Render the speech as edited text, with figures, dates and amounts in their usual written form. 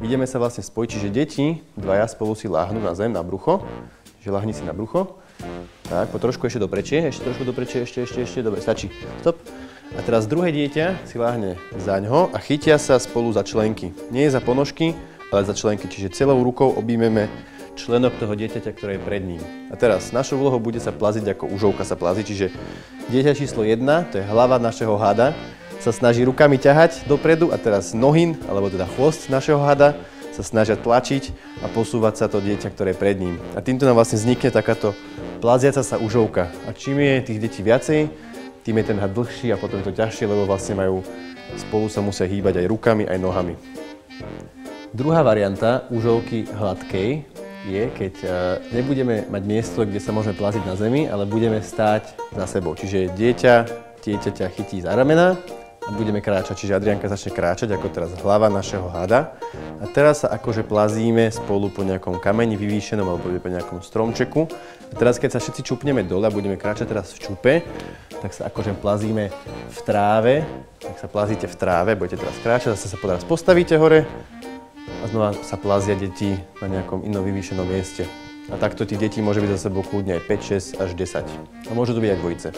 ideme sa vlastne spojiť, čiže deti, dvaja spolu si láhnú na zem, na brucho. Čiže lahni si na brucho. Tak, po trošku ešte do prečie, ešte trošku do prečie, ešte, dobre, stačí. Stop. A teraz druhé dieťa si láhne zaňho a chytia sa spolu za členky. Nie za ponožky, ale za členky, čiže celou rukou objímeme členok toho dieťaťa, ktoré je pred ním. A teraz našou úlohou bude sa plaziť, ako užovka sa plazí, čiže dieťa číslo 1, to je hlava našeho hada, sa snaží rukami ťahať dopredu a teraz nohy, alebo teda chvost našeho hada, sa snažia tlačiť a posúvať sa to dieťa, ktoré je pred ním. A týmto nám vlastne vznikne takáto plaziaca sa užovka. A čím je tých detí viacej, tým je ten had dlhší a potom je to ťažšie, lebo vlastne spolu sa musia hýbať aj rukami, aj nohami. Druhá varianta užovky hladkej je, keď nebudeme mať miesto, kde sa môžeme plaziť na zemi, ale budeme stáť za sebou. Čiže dieťaťa chytí za ramena a budeme kráčať. Čiže Adrianka začne kráčať, ako teraz hlava našeho hada. A teraz sa akože plazíme spolu po nejakom kameni vyvýšenom alebo po nejakom stromčeku. A teraz, keď sa všetci čupneme dole a budeme kráčať teraz v čupe, tak sa akože plazíme v tráve. Tak sa plazíte v tráve, budete teraz kráčať, zase sa teraz postavíte hore a znova sa plazia deti na nejakom inom vyvýšenom mieste. A takto tých detí môže byť za sebou kľudne aj 5, 6 až 10. A môžu to byť aj dvojice.